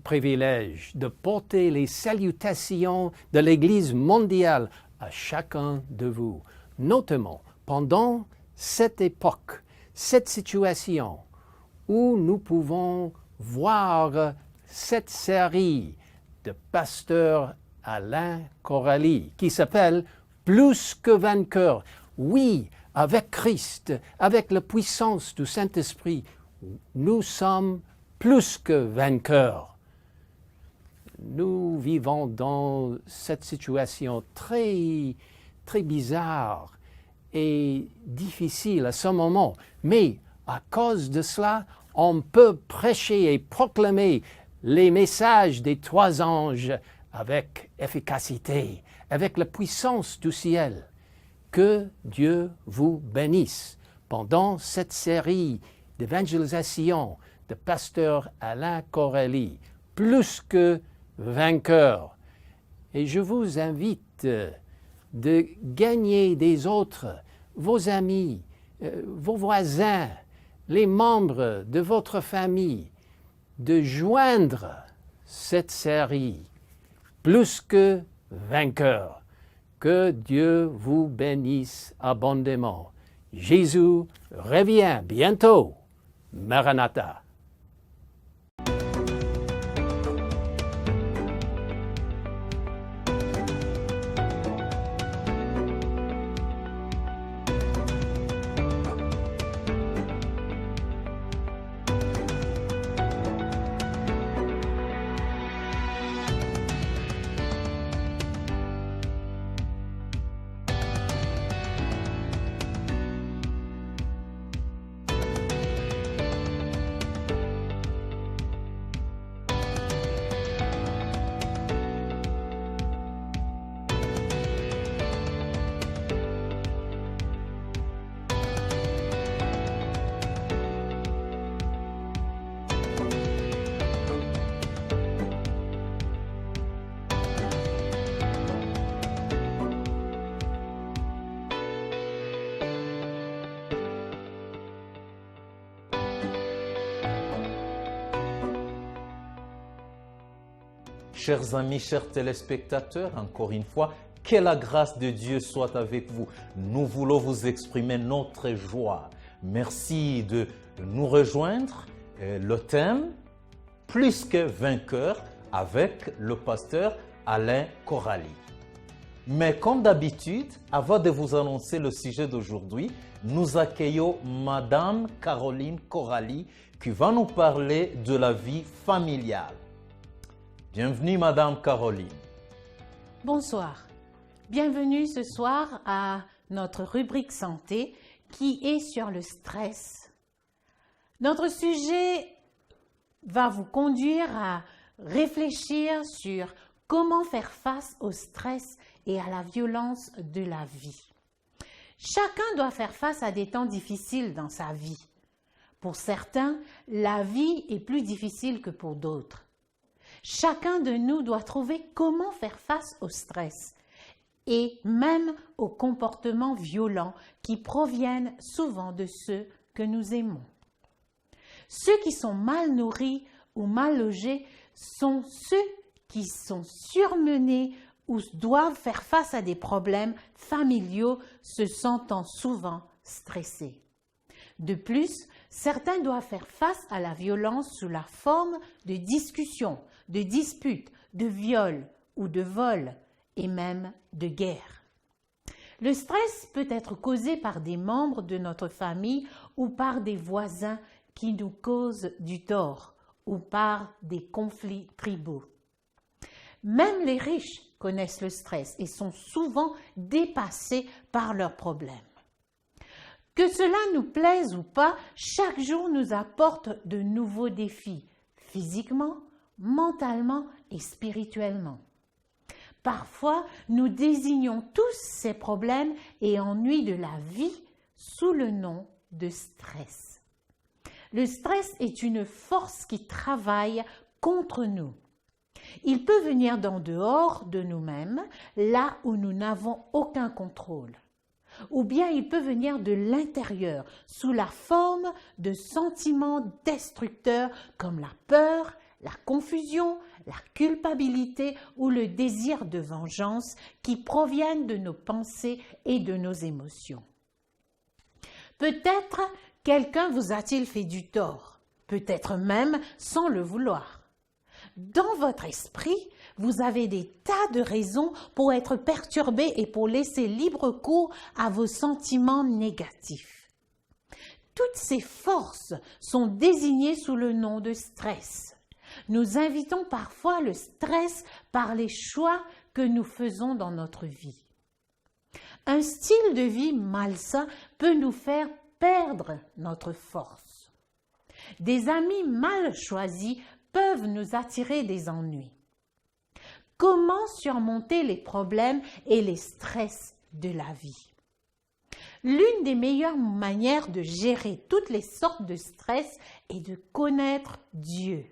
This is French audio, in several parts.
privilège de porter les salutations de l'Église mondiale à chacun de vous, notamment pendant cette époque, cette situation où nous pouvons voir cette série de pasteur Alain Corali qui s'appelle « Plus que vainqueur ». Oui, avec Christ, avec la puissance du Saint-Esprit, nous sommes plus que vainqueurs. Nous vivons dans cette situation très bizarre et difficile à ce moment, mais à cause de cela, on peut prêcher et proclamer les messages des 3 anges avec efficacité, avec la puissance du ciel. Que Dieu vous bénisse pendant cette série d'évangélisation de pasteur Alain Corali, plus que vainqueur. Et je vous invite de gagner des autres, vos amis, vos voisins, les membres de votre famille, de joindre cette série, plus que vainqueur. Que Dieu vous bénisse abondamment. Jésus revient bientôt. Maranatha. Chers amis, chers téléspectateurs, encore une fois, que la grâce de Dieu soit avec vous. Nous voulons vous exprimer notre joie. Merci de nous rejoindre. Le thème, plus que vainqueur, avec le pasteur Alain Corali. Mais comme d'habitude, avant de vous annoncer le sujet d'aujourd'hui, nous accueillons Madame Caroline Corali qui va nous parler de la vie familiale. Bienvenue Madame Caroline. Bonsoir. Bienvenue ce soir à notre rubrique santé qui est sur le stress. Notre sujet va vous conduire à réfléchir sur comment faire face au stress et à la violence de la vie. Chacun doit faire face à des temps difficiles dans sa vie. Pour certains, la vie est plus difficile que pour d'autres. Chacun de nous doit trouver comment faire face au stress et même aux comportements violents qui proviennent souvent de ceux que nous aimons. Ceux qui sont mal nourris ou mal logés sont ceux qui sont surmenés ou doivent faire face à des problèmes familiaux se sentant souvent stressés. De plus, certains doivent faire face à la violence sous la forme de discussions, de disputes, de viols ou de vols et même de guerre. Le stress peut être causé par des membres de notre famille ou par des voisins qui nous causent du tort ou par des conflits tribaux. Même les riches connaissent le stress et sont souvent dépassés par leurs problèmes. Que cela nous plaise ou pas, chaque jour nous apporte de nouveaux défis, physiquement, mentalement et spirituellement. Parfois, nous désignons tous ces problèmes et ennuis de la vie sous le nom de stress. Le stress est une force qui travaille contre nous. Il peut venir d'en dehors de nous-mêmes, là où nous n'avons aucun contrôle. Ou bien il peut venir de l'intérieur, sous la forme de sentiments destructeurs comme la peur, la confusion, la culpabilité ou le désir de vengeance qui proviennent de nos pensées et de nos émotions. Peut-être quelqu'un vous a-t-il fait du tort, peut-être même sans le vouloir. Dans votre esprit, vous avez des tas de raisons pour être perturbé et pour laisser libre cours à vos sentiments négatifs. Toutes ces forces sont désignées sous le nom de stress. Nous invitons parfois le stress par les choix que nous faisons dans notre vie. Un style de vie malsain peut nous faire perdre notre force. Des amis mal choisis peuvent nous attirer des ennuis. Comment surmonter les problèmes et les stress de la vie? L'une des meilleures manières de gérer toutes les sortes de stress est de connaître Dieu.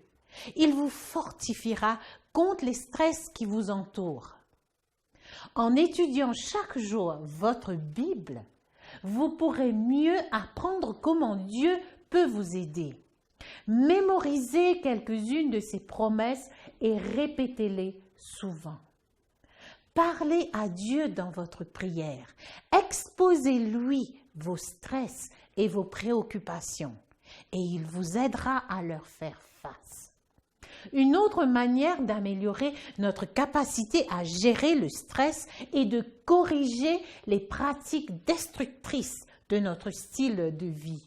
Il vous fortifiera contre les stress qui vous entourent. En étudiant chaque jour votre Bible, vous pourrez mieux apprendre comment Dieu peut vous aider. Mémorisez quelques-unes de ses promesses et répétez-les souvent. Parlez à Dieu dans votre prière. Exposez-lui vos stress et vos préoccupations et il vous aidera à leur faire face. Une autre manière d'améliorer notre capacité à gérer le stress est de corriger les pratiques destructrices de notre style de vie.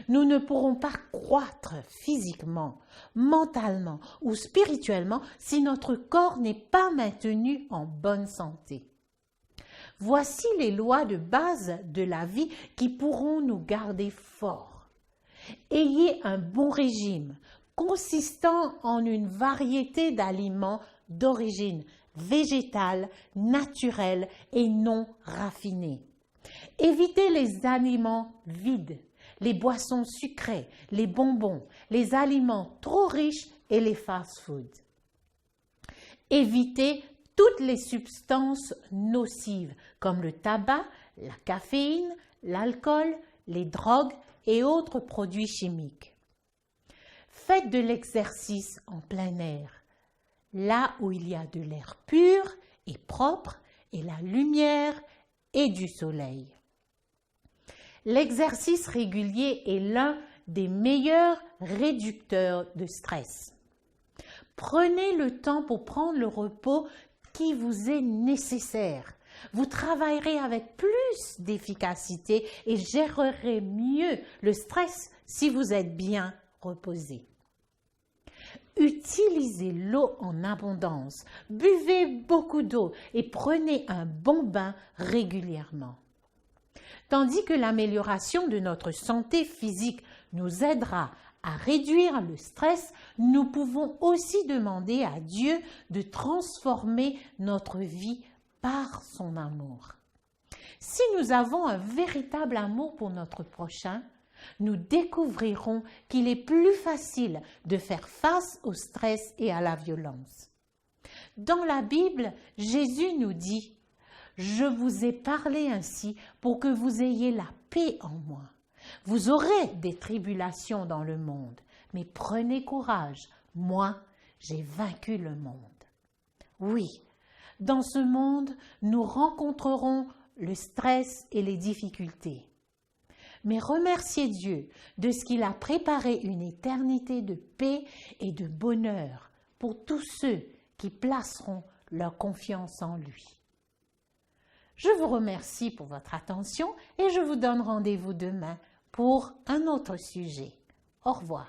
Nous ne pourrons pas croître physiquement, mentalement ou spirituellement si notre corps n'est pas maintenu en bonne santé. Voici les lois de base de la vie qui pourront nous garder forts. Ayez un bon régime consistant en une variété d'aliments d'origine végétale, naturelle et non raffinée. Évitez les aliments vides, les boissons sucrées, les bonbons, les aliments trop riches et les fast-foods. Évitez toutes les substances nocives comme le tabac, la caféine, l'alcool, les drogues et autres produits chimiques. Faites de l'exercice en plein air, là où il y a de l'air pur et propre et la lumière et du soleil. L'exercice régulier est l'un des meilleurs réducteurs de stress. Prenez le temps pour prendre le repos qui vous est nécessaire. Vous travaillerez avec plus d'efficacité et gérerez mieux le stress si vous êtes bien reposé. Utilisez l'eau en abondance, buvez beaucoup d'eau et prenez un bon bain régulièrement. Tandis que l'amélioration de notre santé physique nous aidera à réduire le stress, nous pouvons aussi demander à Dieu de transformer notre vie par son amour. Si nous avons un véritable amour pour notre prochain, nous découvrirons qu'il est plus facile de faire face au stress et à la violence. Dans la Bible, Jésus nous dit « Je vous ai parlé ainsi pour que vous ayez la paix en moi. Vous aurez des tribulations dans le monde, mais prenez courage, moi, j'ai vaincu le monde. » Oui, dans ce monde, nous rencontrerons le stress et les difficultés. Mais remerciez Dieu de ce qu'il a préparé une éternité de paix et de bonheur pour tous ceux qui placeront leur confiance en lui. Je vous remercie pour votre attention et je vous donne rendez-vous demain pour un autre sujet. Au revoir.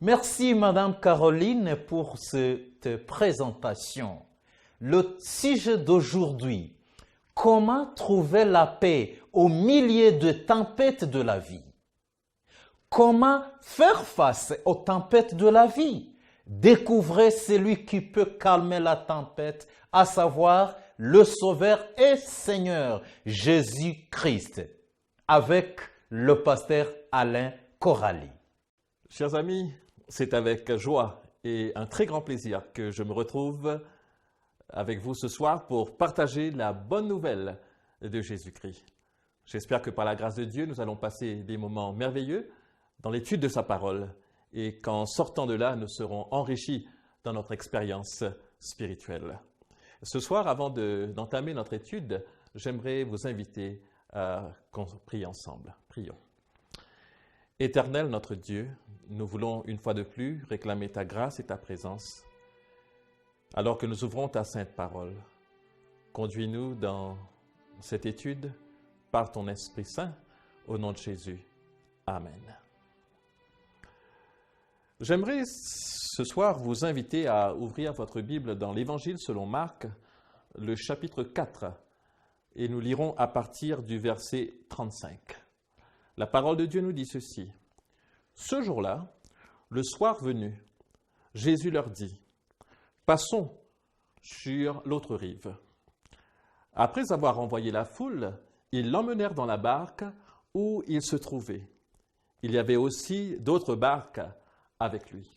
Merci, Madame Caroline, pour cette présentation. Le sujet d'aujourd'hui, comment trouver la paix au milieu de tempêtes de la vie? Comment faire face aux tempêtes de la vie? Découvrez celui qui peut calmer la tempête, à savoir le Sauveur et Seigneur Jésus-Christ, avec le pasteur Alain Corali. Chers amis, c'est avec joie et un très grand plaisir que je me retrouve avec vous ce soir pour partager la bonne nouvelle de Jésus-Christ. J'espère que par la grâce de Dieu, nous allons passer des moments merveilleux dans l'étude de sa parole et qu'en sortant de là, nous serons enrichis dans notre expérience spirituelle. Ce soir, avant d'entamer notre étude, j'aimerais vous inviter à qu'on prie ensemble. Prions. Éternel notre Dieu, nous voulons une fois de plus réclamer ta grâce et ta présence. Alors que nous ouvrons ta sainte parole, conduis-nous dans cette étude par ton Esprit Saint, au nom de Jésus. Amen. J'aimerais ce soir vous inviter à ouvrir votre Bible dans l'Évangile selon Marc, le chapitre 4, et nous lirons à partir du verset 35. La parole de Dieu nous dit ceci. « Ce jour-là, le soir venu, Jésus leur dit, « Passons sur l'autre rive. » Après avoir envoyé la foule, ils l'emmenèrent dans la barque où il se trouvait. Il y avait aussi d'autres barques avec lui.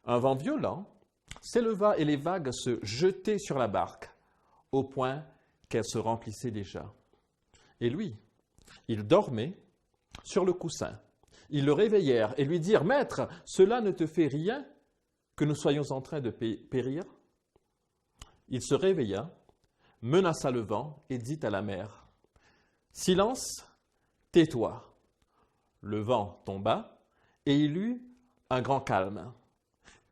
Un vent violent s'éleva et les vagues se jetaient sur la barque, au point qu'elle se remplissait déjà. Et lui, il dormait sur le coussin. Ils le réveillèrent et lui dirent « Maître, cela ne te fait rien que nous soyons en train de périr ?» Il se réveilla, menaça le vent et dit à la mer « Silence, tais-toi !» Le vent tomba et il eut un grand calme.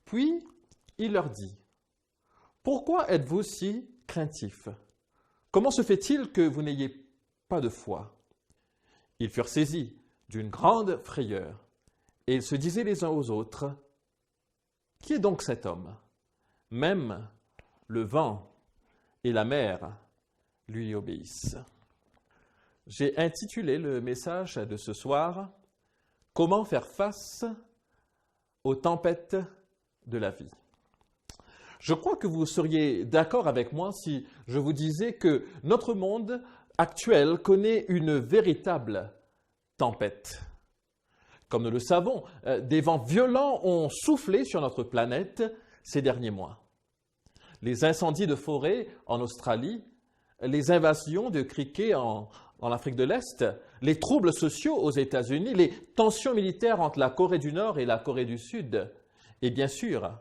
Puis il leur dit « Pourquoi êtes-vous si craintifs? Comment se fait-il que vous n'ayez pas de foi ?» Ils furent saisis d'une grande frayeur et ils se disaient les uns aux autres « Qui est donc cet homme? Même le vent et la mer lui obéissent. » J'ai intitulé le message de ce soir « Comment faire face aux tempêtes de la vie ?» Je crois que vous seriez d'accord avec moi si je vous disais que notre monde actuel connaît une véritable tempête. Comme nous le savons, des vents violents ont soufflé sur notre planète ces derniers mois. Les incendies de forêt en Australie, les invasions de criquets en Afrique de l'Est, les troubles sociaux aux États-Unis, les tensions militaires entre la Corée du Nord et la Corée du Sud, et bien sûr,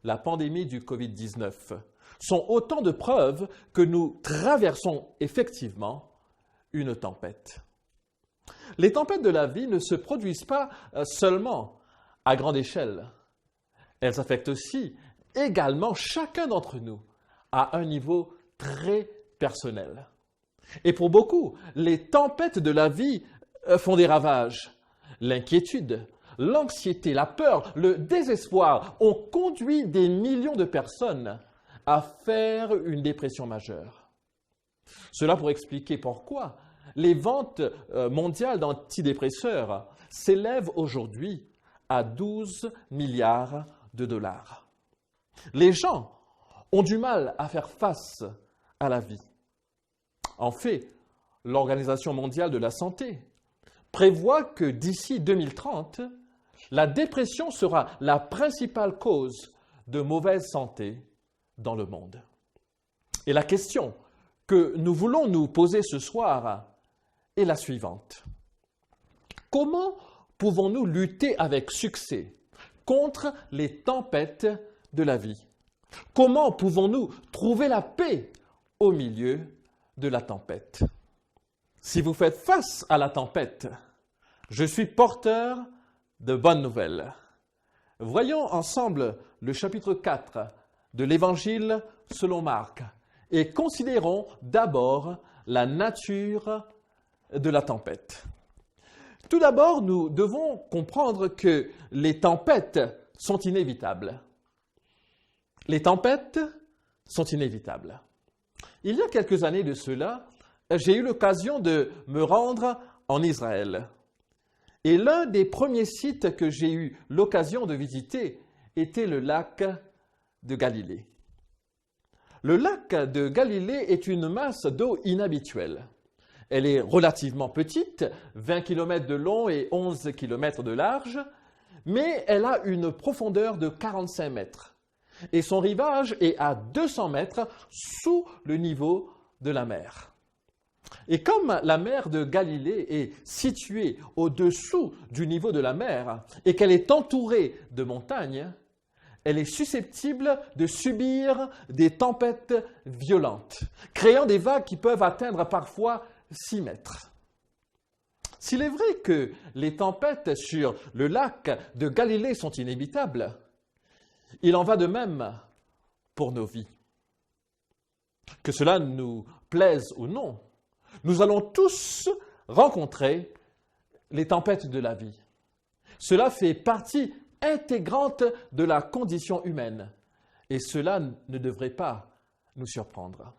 la pandémie du Covid-19, sont autant de preuves que nous traversons effectivement une tempête. Les tempêtes de la vie ne se produisent pas seulement à grande échelle. Elles affectent aussi également chacun d'entre nous à un niveau très personnel. Et pour beaucoup, les tempêtes de la vie font des ravages. L'inquiétude, l'anxiété, la peur, le désespoir ont conduit des millions de personnes à faire une dépression majeure. Cela pour expliquer pourquoi les ventes mondiales d'antidépresseurs s'élèvent aujourd'hui à 12 milliards de dollars. Les gens ont du mal à faire face à la vie. En fait, l'Organisation mondiale de la santé prévoit que d'ici 2030, la dépression sera la principale cause de mauvaise santé dans le monde. Et la question que nous voulons nous poser ce soir est la suivante. Comment pouvons-nous lutter avec succès contre les tempêtes de la vie? Comment pouvons-nous trouver la paix au milieu de la tempête? Si vous faites face à la tempête, je suis porteur de bonnes nouvelles. Voyons ensemble le chapitre 4 de l'Évangile selon Marc et considérons d'abord la nature de la tempête. Tout d'abord, nous devons comprendre que les tempêtes sont inévitables. Les tempêtes sont inévitables. Il y a quelques années de cela, j'ai eu l'occasion de me rendre en Israël. Et l'un des premiers sites que j'ai eu l'occasion de visiter était le lac de Galilée. Le lac de Galilée est une masse d'eau inhabituelle. Elle est relativement petite, 20 km de long et 11 km de large, mais elle a une profondeur de 45 mètres. Et son rivage est à 200 mètres sous le niveau de la mer. Et comme la mer de Galilée est située au-dessous du niveau de la mer et qu'elle est entourée de montagnes, elle est susceptible de subir des tempêtes violentes, créant des vagues qui peuvent atteindre parfois 6 mètres. S'il est vrai que les tempêtes sur le lac de Galilée sont inévitables, il en va de même pour nos vies. Que cela nous plaise ou non, nous allons tous rencontrer les tempêtes de la vie. Cela fait partie intégrante de la condition humaine et cela ne devrait pas nous surprendre.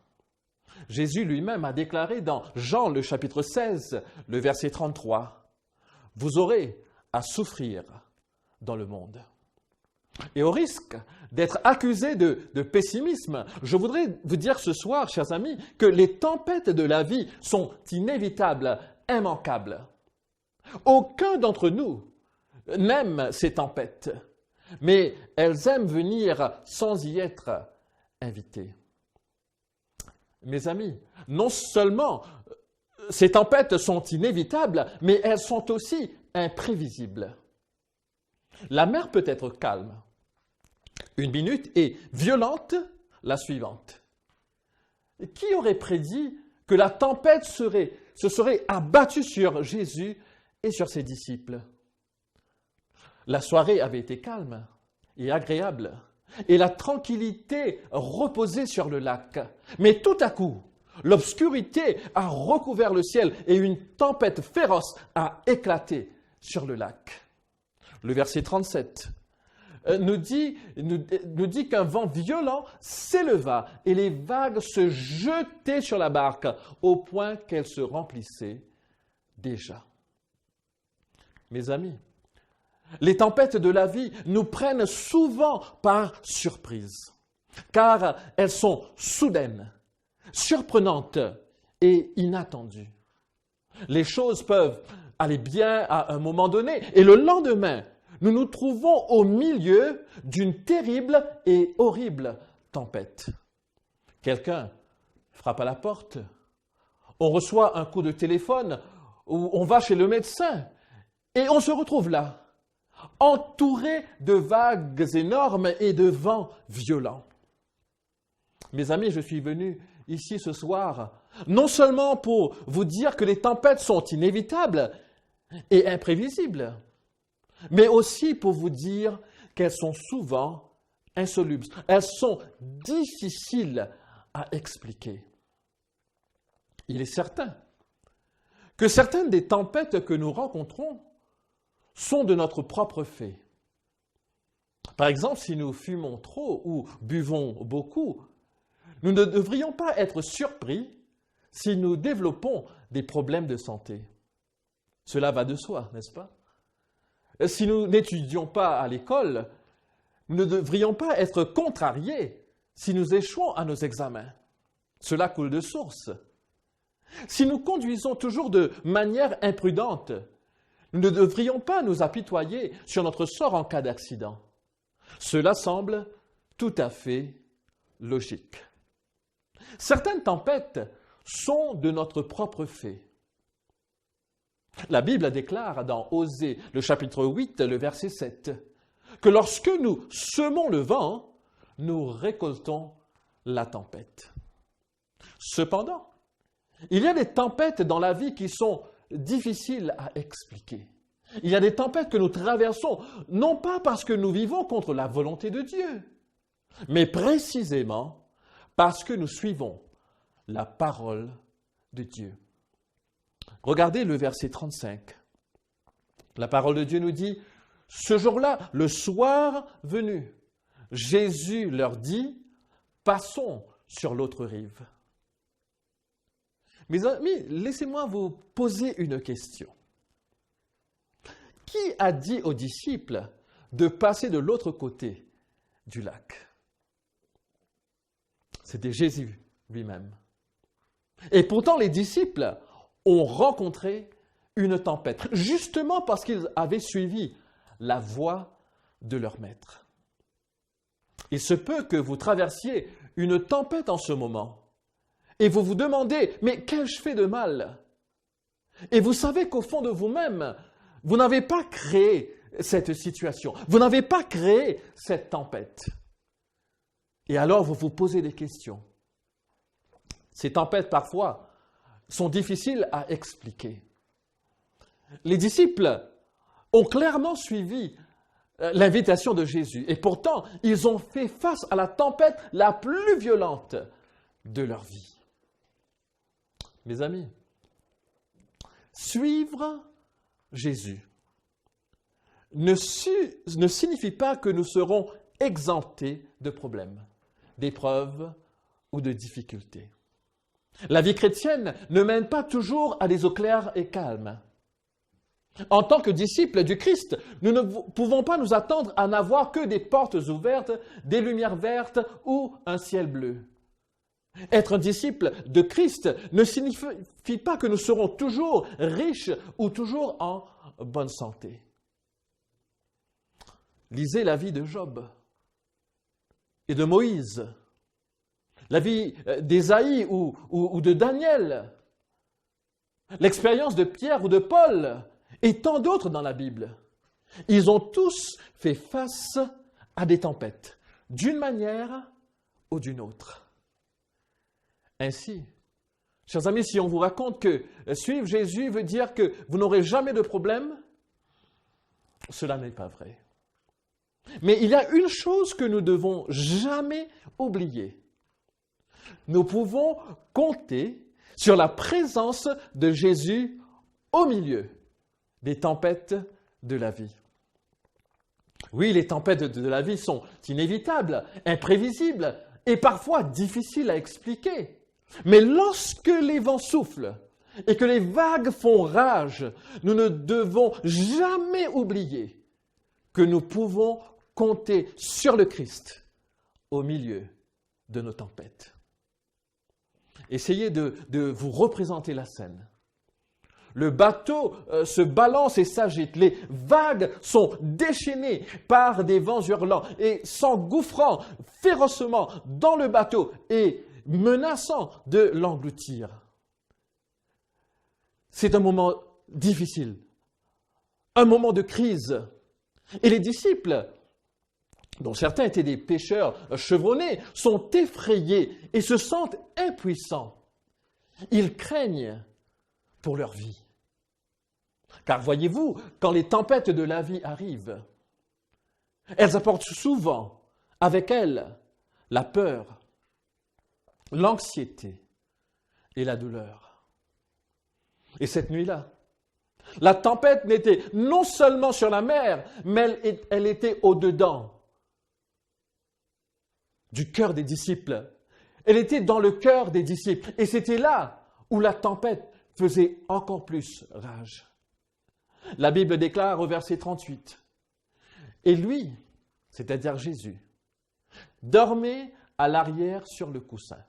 Jésus lui-même a déclaré dans Jean le chapitre 16, le verset 33, « Vous aurez à souffrir dans le monde ». Et au risque d'être accusé de pessimisme, je voudrais vous dire ce soir, chers amis, que les tempêtes de la vie sont inévitables, immanquables. Aucun d'entre nous n'aime ces tempêtes, mais elles aiment venir sans y être invitées. Mes amis, non seulement ces tempêtes sont inévitables, mais elles sont aussi imprévisibles. La mer peut être calme une minute et violente la suivante. Et qui aurait prédit que la tempête se serait abattue sur Jésus et sur ses disciples? La soirée avait été calme et agréable, et la tranquillité reposait sur le lac. Mais tout à coup, l'obscurité a recouvert le ciel et une tempête féroce a éclaté sur le lac. Le verset 37 nous dit qu'un vent violent s'éleva et les vagues se jetaient sur la barque au point qu'elle se remplissait déjà. Mes amis, les tempêtes de la vie nous prennent souvent par surprise, car elles sont soudaines, surprenantes et inattendues. Les choses peuvent aller bien à un moment donné et le lendemain, nous nous trouvons au milieu d'une terrible et horrible tempête. Quelqu'un frappe à la porte, on reçoit un coup de téléphone, ou on va chez le médecin et on se retrouve là, entouré de vagues énormes et de vents violents. Mes amis, je suis venu ici ce soir, non seulement pour vous dire que les tempêtes sont inévitables et imprévisibles, mais aussi pour vous dire qu'elles sont souvent insolubles. Elles sont difficiles à expliquer. Il est certain que certaines des tempêtes que nous rencontrons sont de notre propre fait. Par exemple, si nous fumons trop ou buvons beaucoup, nous ne devrions pas être surpris si nous développons des problèmes de santé. Cela va de soi, n'est-ce pas? Si nous n'étudions pas à l'école, nous ne devrions pas être contrariés si nous échouons à nos examens. Cela coule de source. Si nous conduisons toujours de manière imprudente, nous ne devrions pas nous apitoyer sur notre sort en cas d'accident. Cela semble tout à fait logique. Certaines tempêtes sont de notre propre fait. La Bible déclare dans Osée, le chapitre 8, le verset 7, que lorsque nous semons le vent, nous récoltons la tempête. Cependant, il y a des tempêtes dans la vie qui sont difficiles à expliquer. Il y a des tempêtes que nous traversons, non pas parce que nous vivons contre la volonté de Dieu, mais précisément parce que nous suivons la parole de Dieu. Regardez le verset 35. La parole de Dieu nous dit, ce jour-là, le soir venu, Jésus leur dit, passons sur l'autre rive. Mes amis, laissez-moi vous poser une question. Qui a dit aux disciples de passer de l'autre côté du lac? C'était Jésus lui-même. Et pourtant, les disciples ont rencontré une tempête, justement parce qu'ils avaient suivi la voie de leur maître. Il se peut que vous traversiez une tempête en ce moment et vous vous demandez, mais qu'ai-je fait de mal? Et vous savez qu'au fond de vous-même, vous n'avez pas créé cette situation, vous n'avez pas créé cette tempête. Et alors vous vous posez des questions. Ces tempêtes, parfois, sont difficiles à expliquer. Les disciples ont clairement suivi l'invitation de Jésus. Et pourtant, ils ont fait face à la tempête la plus violente de leur vie. Mes amis, suivre Jésus ne signifie pas que nous serons exemptés de problèmes, d'épreuves ou de difficultés. La vie chrétienne ne mène pas toujours à des eaux claires et calmes. En tant que disciples du Christ, nous ne pouvons pas nous attendre à n'avoir que des portes ouvertes, des lumières vertes ou un ciel bleu. Être un disciple de Christ ne signifie pas que nous serons toujours riches ou toujours en bonne santé. Lisez la vie de Job et de Moïse, la vie d'Ésaïe ou de Daniel, l'expérience de Pierre ou de Paul et tant d'autres dans la Bible. Ils ont tous fait face à des tempêtes, d'une manière ou d'une autre. Ainsi, chers amis, si on vous raconte que suivre Jésus veut dire que vous n'aurez jamais de problème, cela n'est pas vrai. Mais il y a une chose que nous ne devons jamais oublier. Nous pouvons compter sur la présence de Jésus au milieu des tempêtes de la vie. Oui, les tempêtes de la vie sont inévitables, imprévisibles et parfois difficiles à expliquer. Mais lorsque les vents soufflent et que les vagues font rage, nous ne devons jamais oublier que nous pouvons compter sur le Christ au milieu de nos tempêtes. Essayez de vous représenter la scène. Le bateau se balance et s'agite. Les vagues sont déchaînées par des vents hurlants et s'engouffrant férocement dans le bateau et menaçant de l'engloutir. C'est un moment difficile, un moment de crise. Et les disciples, dont certains étaient des pêcheurs chevronnés, sont effrayés et se sentent impuissants. Ils craignent pour leur vie. Car voyez-vous, quand les tempêtes de la vie arrivent, elles apportent souvent avec elles la peur, l'anxiété et la douleur. Et cette nuit-là, la tempête n'était non seulement sur la mer, mais elle était au-dedans du cœur des disciples. Elle était dans le cœur des disciples. Et c'était là où la tempête faisait encore plus rage. La Bible déclare au verset 38, « Et lui, c'est-à-dire Jésus, dormait à l'arrière sur le coussin.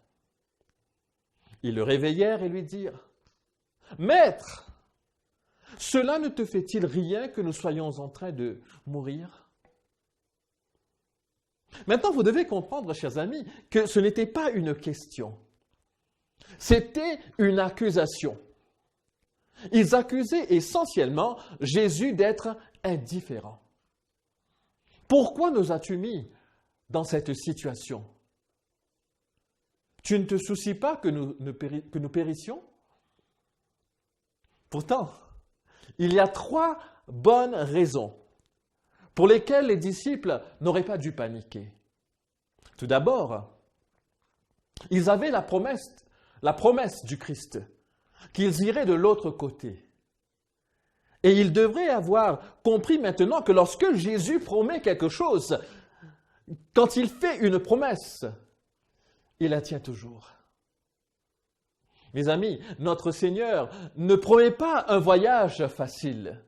Ils le réveillèrent et lui dirent, « Maître, cela ne te fait-il rien que nous soyons en train de mourir ?» Maintenant, vous devez comprendre, chers amis, que ce n'était pas une question. C'était une accusation. Ils accusaient essentiellement Jésus d'être indifférent. Pourquoi nous as-tu mis dans cette situation? Tu ne te soucies pas que nous périssions? Pourtant, il y a 3 bonnes raisons pour lesquelles les disciples n'auraient pas dû paniquer. Tout d'abord, ils avaient la promesse du Christ, qu'ils iraient de l'autre côté. Et ils devraient avoir compris maintenant que lorsque Jésus promet quelque chose, quand il fait une promesse, il la tient toujours. Mes amis, notre Seigneur ne promet pas un voyage facile,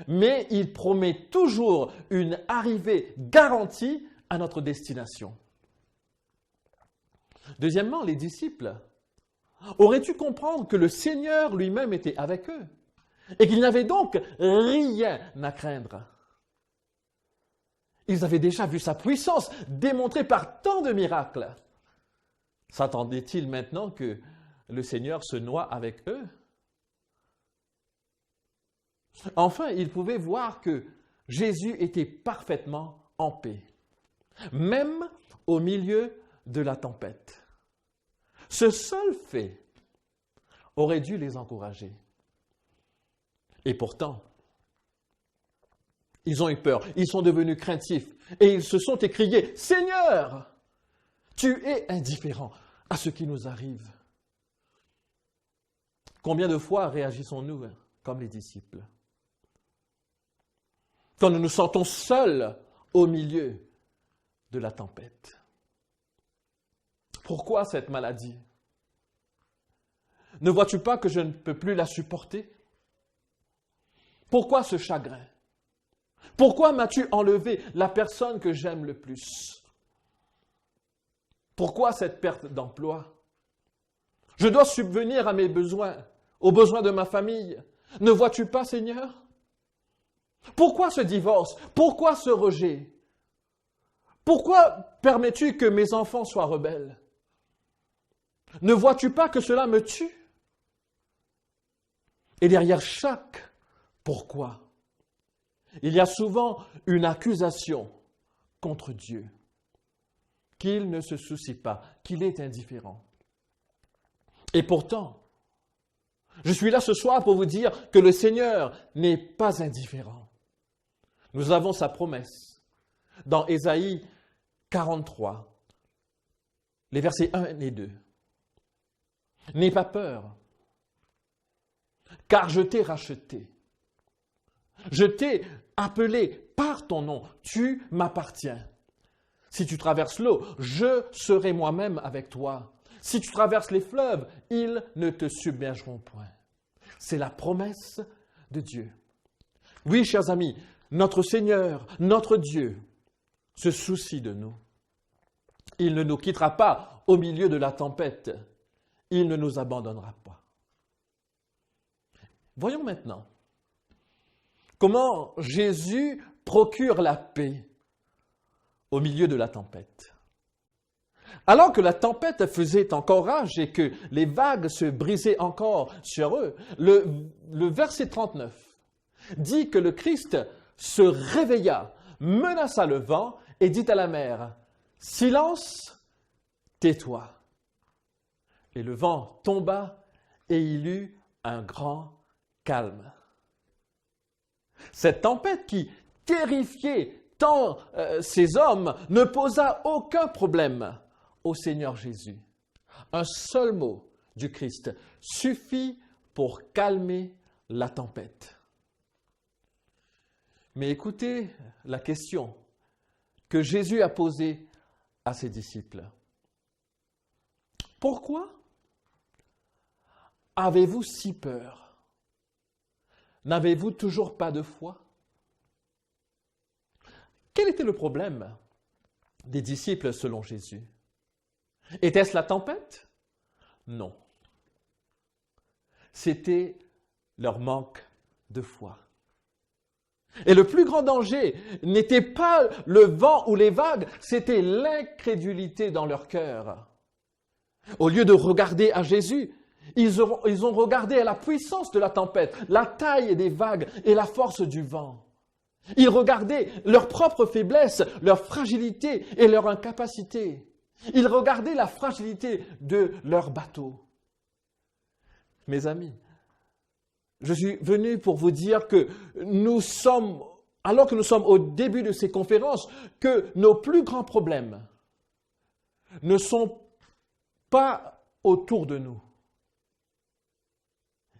mais il promet toujours une arrivée garantie à notre destination. Deuxièmement, les disciples auraient dû comprendre que le Seigneur lui-même était avec eux et qu'il n'avait donc rien à craindre. Ils avaient déjà vu sa puissance démontrée par tant de miracles. S'attendaient-ils maintenant que le Seigneur se noie avec eux? Enfin, ils pouvaient voir que Jésus était parfaitement en paix, même au milieu de la tempête. Ce seul fait aurait dû les encourager. Et pourtant, ils ont eu peur, ils sont devenus craintifs et ils se sont écriés « Seigneur, tu es indifférent à ce qui nous arrive. » Combien de fois réagissons-nous comme les disciples? Quand nous nous sentons seuls au milieu de la tempête. Pourquoi cette maladie? Ne vois-tu pas que je ne peux plus la supporter? Pourquoi ce chagrin? Pourquoi m'as-tu enlevé la personne que j'aime le plus? Pourquoi cette perte d'emploi? Je dois subvenir à mes besoins, aux besoins de ma famille. Ne vois-tu pas, Seigneur? Pourquoi ce divorce? Pourquoi ce rejet? Pourquoi permets-tu que mes enfants soient rebelles? Ne vois-tu pas que cela me tue? Et derrière chaque pourquoi, il y a souvent une accusation contre Dieu, qu'il ne se soucie pas, qu'il est indifférent. Et pourtant, je suis là ce soir pour vous dire que le Seigneur n'est pas indifférent. Nous avons sa promesse dans Ésaïe 43, les versets 1 et 2. N'aie pas peur, car je t'ai racheté. Je t'ai appelé par ton nom, tu m'appartiens. Si tu traverses l'eau, je serai moi-même avec toi. Si tu traverses les fleuves, ils ne te submergeront point. C'est la promesse de Dieu. Oui, chers amis, notre Seigneur, notre Dieu, se soucie de nous. Il ne nous quittera pas au milieu de la tempête. Il ne nous abandonnera pas. Voyons maintenant comment Jésus procure la paix au milieu de la tempête. Alors que la tempête faisait encore rage et que les vagues se brisaient encore sur eux, le verset 39 dit que le Christ se réveilla, menaça le vent et dit à la mer, « Silence, tais-toi » Et le vent tomba et il eut un grand calme. Cette tempête qui terrifiait tant ces hommes ne posa aucun problème au Seigneur Jésus. Un seul mot du Christ suffit pour calmer la tempête. Mais écoutez la question que Jésus a posée à ses disciples. Pourquoi avez-vous si peur? N'avez-vous toujours pas de foi? Quel était le problème des disciples selon Jésus? Était-ce la tempête? Non. C'était leur manque de foi. Et le plus grand danger n'était pas le vent ou les vagues, c'était l'incrédulité dans leur cœur. Au lieu de regarder à Jésus, ils ont regardé à la puissance de la tempête, la taille des vagues et la force du vent. Ils regardaient leur propre faiblesse, leur fragilité et leur incapacité. Ils regardaient la fragilité de leur bateau. Mes amis, je suis venu pour vous dire que alors que nous sommes au début de ces conférences, que nos plus grands problèmes ne sont pas autour de nous.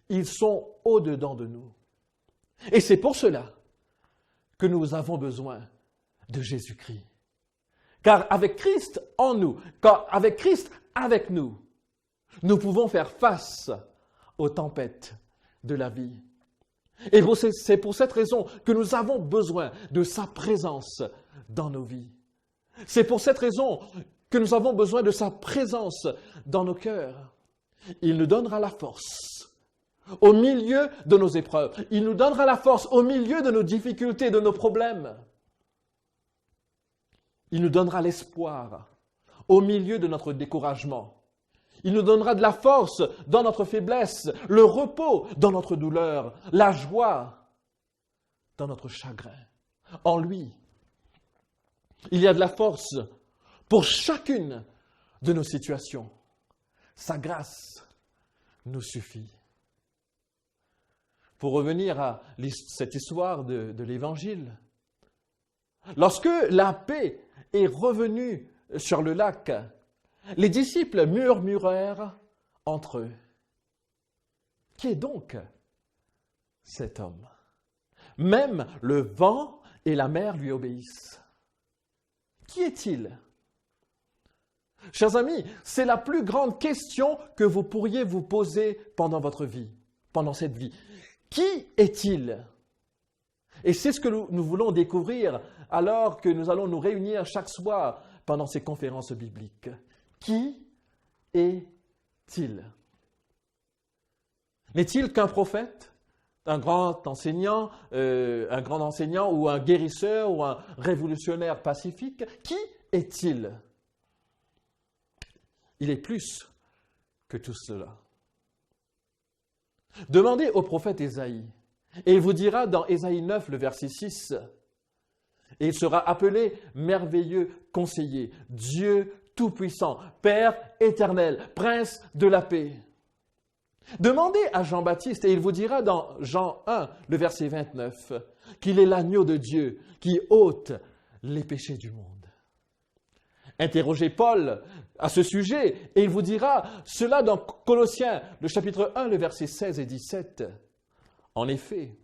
Ils sont au-dedans de nous. Et c'est pour cela que nous avons besoin de Jésus-Christ. Car avec Christ en nous, car avec Christ avec nous, nous pouvons faire face aux tempêtes de la vie. Et c'est pour cette raison que nous avons besoin de sa présence dans nos vies. C'est pour cette raison que nous avons besoin de sa présence dans nos cœurs. Il nous donnera la force au milieu de nos épreuves. Il nous donnera la force au milieu de nos difficultés, de nos problèmes. Il nous donnera l'espoir au milieu de notre découragement. Il nous donnera de la force dans notre faiblesse, le repos dans notre douleur, la joie dans notre chagrin. En lui, il y a de la force pour chacune de nos situations. Sa grâce nous suffit. Pour revenir à cette histoire de l'Évangile, lorsque la paix est revenue sur le lac, les disciples murmurèrent entre eux. Qui est donc cet homme? Même le vent et la mer lui obéissent. Qui est-il? Chers amis, c'est la plus grande question que vous pourriez vous poser pendant votre vie, pendant cette vie. Qui est-il? Et c'est ce que nous voulons découvrir alors que nous allons nous réunir chaque soir pendant ces conférences bibliques. Qui est-il? N'est-il qu'un prophète, un grand enseignant ou un guérisseur ou un révolutionnaire pacifique? Qui est-il? Il est plus que tout cela. Demandez au prophète Ésaïe, et il vous dira dans Ésaïe 9, le verset 6, « Et il sera appelé merveilleux conseiller, Dieu tout-puissant, Père éternel, Prince de la paix. » Demandez à Jean-Baptiste, et il vous dira dans Jean 1, le verset 29, qu'il est l'agneau de Dieu qui ôte les péchés du monde. Interrogez Paul à ce sujet, et il vous dira cela dans Colossiens, le chapitre 1, le verset 16 et 17. En effet,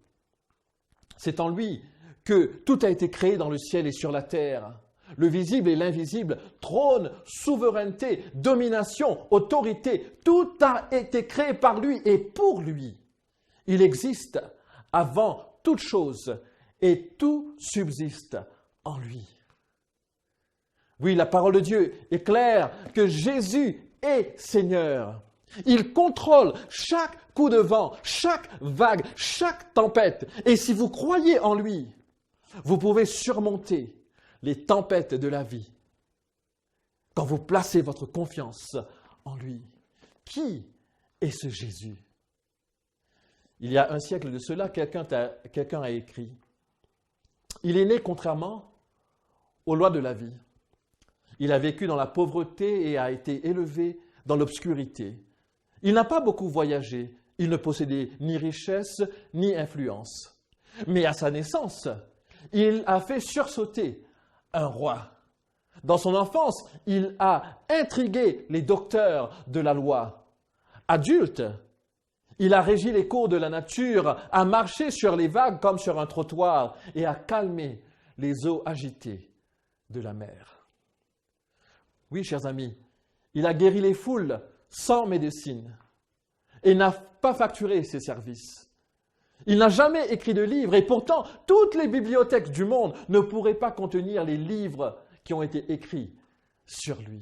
c'est en lui que tout a été créé dans le ciel et sur la terre. Le visible et l'invisible, trône, souveraineté, domination, autorité, tout a été créé par lui et pour lui. Il existe avant toute chose et tout subsiste en lui. Oui, la parole de Dieu est claire que Jésus est Seigneur. Il contrôle chaque coup de vent, chaque vague, chaque tempête. Et si vous croyez en lui, vous pouvez surmonter les tempêtes de la vie quand vous placez votre confiance en lui. Qui est ce Jésus? Il y a un siècle de cela, quelqu'un a écrit « Il est né contrairement aux lois de la vie. Il a vécu dans la pauvreté et a été élevé dans l'obscurité. Il n'a pas beaucoup voyagé, il ne possédait ni richesse ni influence. Mais à sa naissance, il a fait sursauter un roi. Dans son enfance, il a intrigué les docteurs de la loi. Adulte, il a régi les cours de la nature, a marché sur les vagues comme sur un trottoir et a calmé les eaux agitées de la mer. Oui, chers amis, il a guéri les foules sans médecine et n'a pas facturé ses services. Il n'a jamais écrit de livre et pourtant, toutes les bibliothèques du monde ne pourraient pas contenir les livres qui ont été écrits sur lui.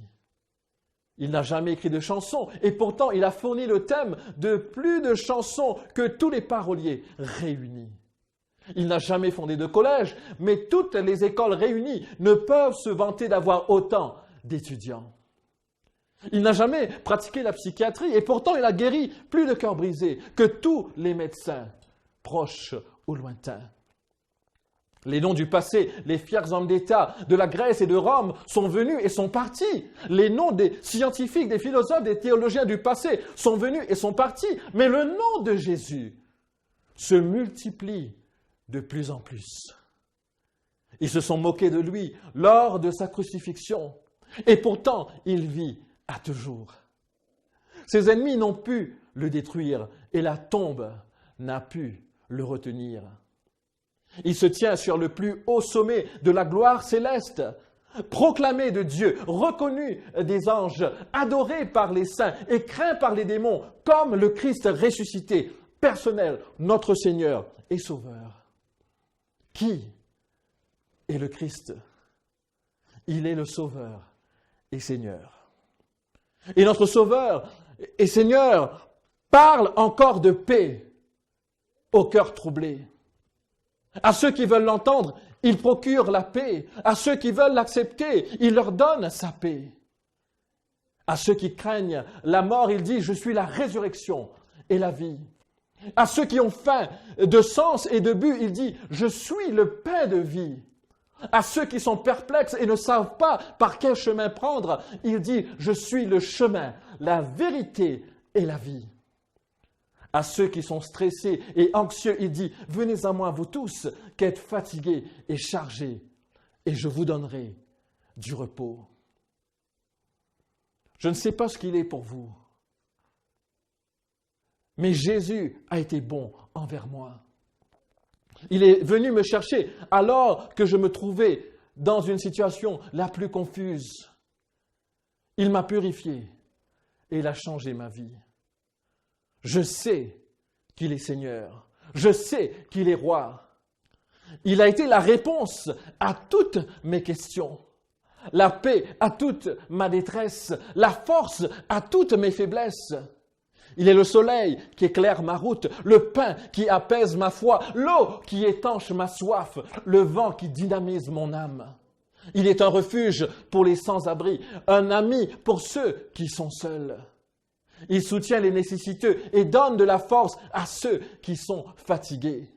Il n'a jamais écrit de chansons et pourtant, il a fourni le thème de plus de chansons que tous les paroliers réunis. Il n'a jamais fondé de collège, mais toutes les écoles réunies ne peuvent se vanter d'avoir autant d'étudiants. Il n'a jamais pratiqué la psychiatrie et pourtant il a guéri plus de cœurs brisés que tous les médecins, proches ou lointains. Les noms du passé, les fiers hommes d'État de la Grèce et de Rome sont venus et sont partis. Les noms des scientifiques, des philosophes, des théologiens du passé sont venus et sont partis. Mais le nom de Jésus se multiplie de plus en plus. Ils se sont moqués de lui lors de sa crucifixion. Et pourtant, il vit à toujours. Ses ennemis n'ont pu le détruire et la tombe n'a pu le retenir. Il se tient sur le plus haut sommet de la gloire céleste, proclamé de Dieu, reconnu des anges, adoré par les saints et craint par les démons, comme le Christ ressuscité, personnel, notre Seigneur et Sauveur. Qui est le Christ? Il est le Sauveur et Seigneur. Et notre Sauveur et Seigneur parle encore de paix au cœur troublé. À ceux qui veulent l'entendre, il procure la paix. À ceux qui veulent l'accepter, il leur donne sa paix. À ceux qui craignent la mort, il dit « Je suis la résurrection et la vie ». À ceux qui ont faim de sens et de but, il dit « Je suis le pain de vie ». À ceux qui sont perplexes et ne savent pas par quel chemin prendre, il dit « Je suis le chemin, la vérité et la vie ». À ceux qui sont stressés et anxieux, il dit « Venez à moi, vous tous, qui êtes fatigués et chargés, et je vous donnerai du repos. » Je ne sais pas ce qu'il est pour vous, mais Jésus a été bon envers moi. Il est venu me chercher alors que je me trouvais dans une situation la plus confuse. Il m'a purifié et il a changé ma vie. Je sais qu'il est Seigneur. Je sais qu'il est roi. Il a été la réponse à toutes mes questions, la paix à toute ma détresse, la force à toutes mes faiblesses. Il est le soleil qui éclaire ma route, le pain qui apaise ma foi, l'eau qui étanche ma soif, le vent qui dynamise mon âme. Il est un refuge pour les sans-abri, un ami pour ceux qui sont seuls. Il soutient les nécessiteux et donne de la force à ceux qui sont fatigués.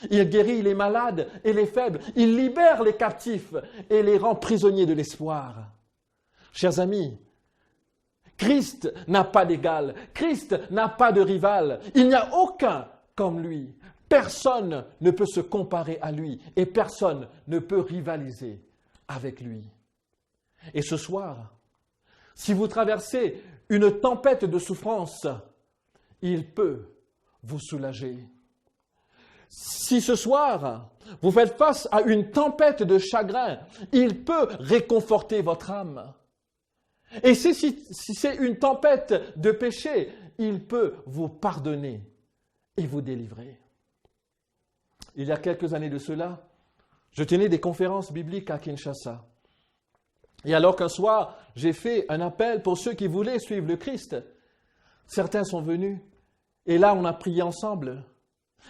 Il guérit les malades et les faibles. Il libère les captifs et les rend prisonniers de l'espoir. Chers amis, Christ n'a pas d'égal. Christ n'a pas de rival. Il n'y a aucun comme lui. Personne ne peut se comparer à lui et personne ne peut rivaliser avec lui. Et ce soir, si vous traversez une tempête de souffrance, il peut vous soulager. Si ce soir, vous faites face à une tempête de chagrin, il peut réconforter votre âme. Et si c'est une tempête de péché, il peut vous pardonner et vous délivrer. Il y a quelques années de cela, je tenais des conférences bibliques à Kinshasa. Et alors qu'un soir, j'ai fait un appel pour ceux qui voulaient suivre le Christ. Certains sont venus et là, on a prié ensemble.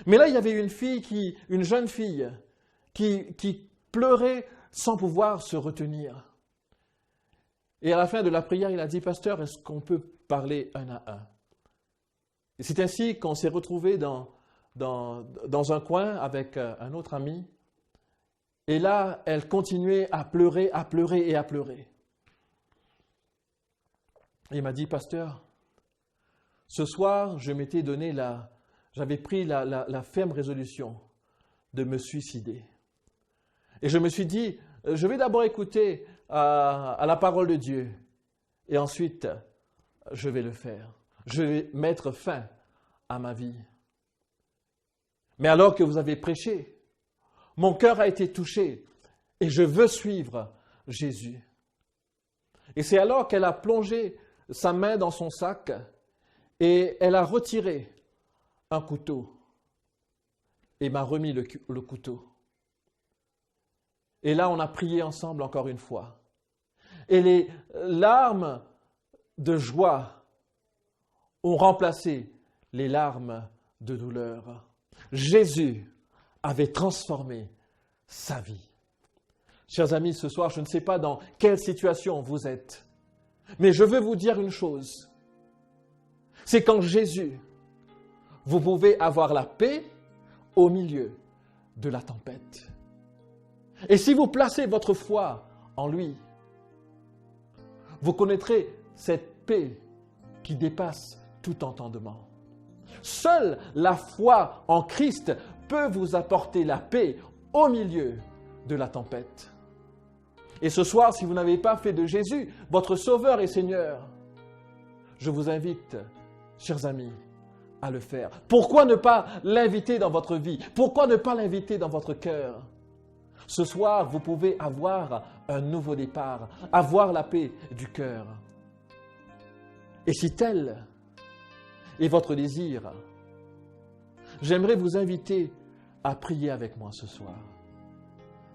Mais là, il y avait une jeune fille qui pleurait sans pouvoir se retenir. Et à la fin de la prière, il a dit « Pasteur, est-ce qu'on peut parler un à un ?» Et c'est ainsi qu'on s'est retrouvés dans un coin avec un autre ami. Et là, elle continuait à pleurer et à pleurer. Et il m'a dit « Pasteur, ce soir, j'avais pris la ferme résolution de me suicider. Et je me suis dit, je vais d'abord écouter à la parole de Dieu et ensuite, je vais le faire. Je vais mettre fin à ma vie. Mais alors que vous avez prêché, mon cœur a été touché et je veux suivre Jésus. » Et c'est alors qu'elle a plongé sa main dans son sac et elle a retiré un couteau et m'a remis le couteau. Et là, on a prié ensemble encore une fois. Et les larmes de joie ont remplacé les larmes de douleur. Jésus avait transformé sa vie. Chers amis, ce soir, je ne sais pas dans quelle situation vous êtes, mais je veux vous dire une chose. C'est qu'en Jésus, vous pouvez avoir la paix au milieu de la tempête. Et si vous placez votre foi en lui, vous connaîtrez cette paix qui dépasse tout entendement. Seule la foi en Christ peut vous apporter la paix au milieu de la tempête. Et ce soir, si vous n'avez pas fait de Jésus votre Sauveur et Seigneur, je vous invite, chers amis, à le faire? Pourquoi ne pas l'inviter dans votre vie? Pourquoi ne pas l'inviter dans votre cœur? Ce soir, vous pouvez avoir un nouveau départ, avoir la paix du cœur. Et si tel est votre désir, j'aimerais vous inviter à prier avec moi ce soir.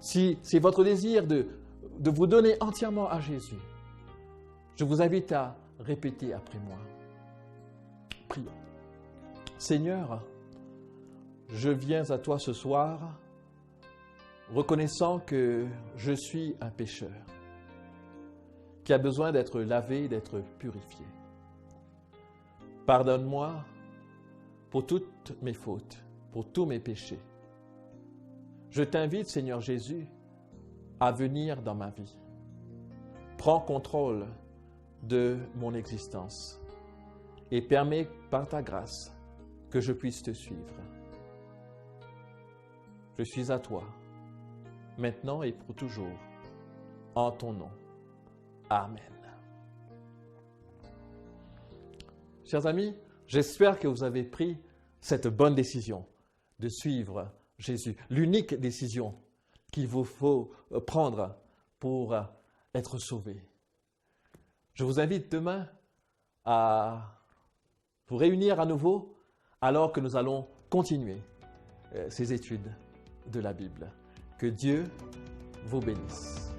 Si c'est votre désir de vous donner entièrement à Jésus, je vous invite à répéter après moi. Prions. Seigneur, je viens à toi ce soir, reconnaissant que je suis un pécheur qui a besoin d'être lavé, d'être purifié. Pardonne-moi pour toutes mes fautes, pour tous mes péchés. Je t'invite, Seigneur Jésus, à venir dans ma vie. Prends contrôle de mon existence et permets par ta grâce que je puisse te suivre. Je suis à toi, maintenant et pour toujours, en ton nom. Amen. Chers amis, j'espère que vous avez pris cette bonne décision de suivre Jésus, l'unique décision qu'il vous faut prendre pour être sauvé. Je vous invite demain à vous réunir à nouveau alors que nous allons continuer ces études de la Bible. Que Dieu vous bénisse.